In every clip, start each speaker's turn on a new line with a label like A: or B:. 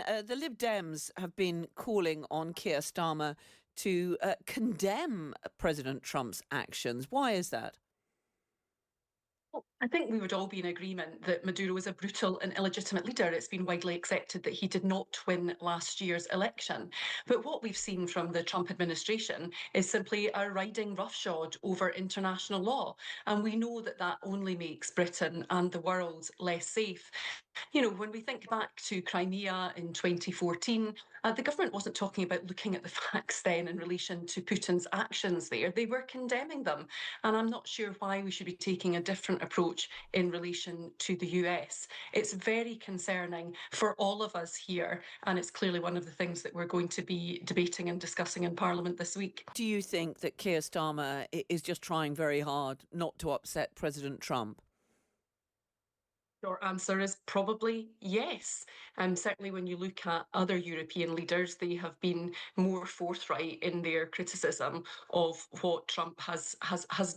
A: The Lib Dems have been calling on Keir Starmer to condemn President Trump's actions. Why is that?
B: Well, I think we would all be in agreement that Maduro is a brutal and illegitimate leader. It's been widely accepted that he did not win last year's election. But what we've seen from the Trump administration is simply a riding roughshod over international law. And we know that that only makes Britain and the world less safe. You know, when we think back to Crimea in 2014, the government wasn't talking about looking at the facts then in relation to Putin's actions there. They were condemning them. And I'm not sure why we should be taking a different approach in relation to the US. It's very concerning for all of us here. And it's clearly one of the things that we're going to be debating and discussing in Parliament this week.
A: Do you think that Keir Starmer is just trying very hard not to upset President Trump?
B: Short answer is probably yes. And certainly when you look at other European leaders, they have been more forthright in their criticism of what Trump has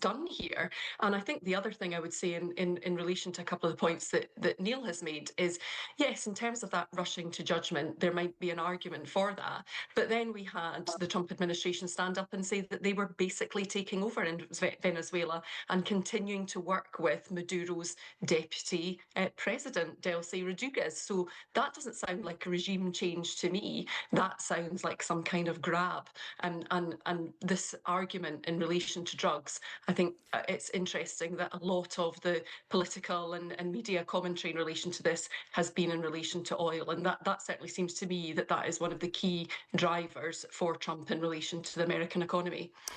B: done here. And I think the other thing I would say in relation to a couple of the points that Neil has made is, yes, in terms of that rushing to judgment, there might be an argument for that. But then we had the Trump administration stand up and say that they were basically taking over in Venezuela and continuing to work with Maduro's deputy President Delcy Rodriguez. So that doesn't sound like a regime change to me. That sounds like some kind of grab. And this argument in relation to drugs, I think it's interesting that a lot of the political and media commentary in relation to this has been in relation to oil. And that certainly seems to me that is one of the key drivers for Trump in relation to the American economy.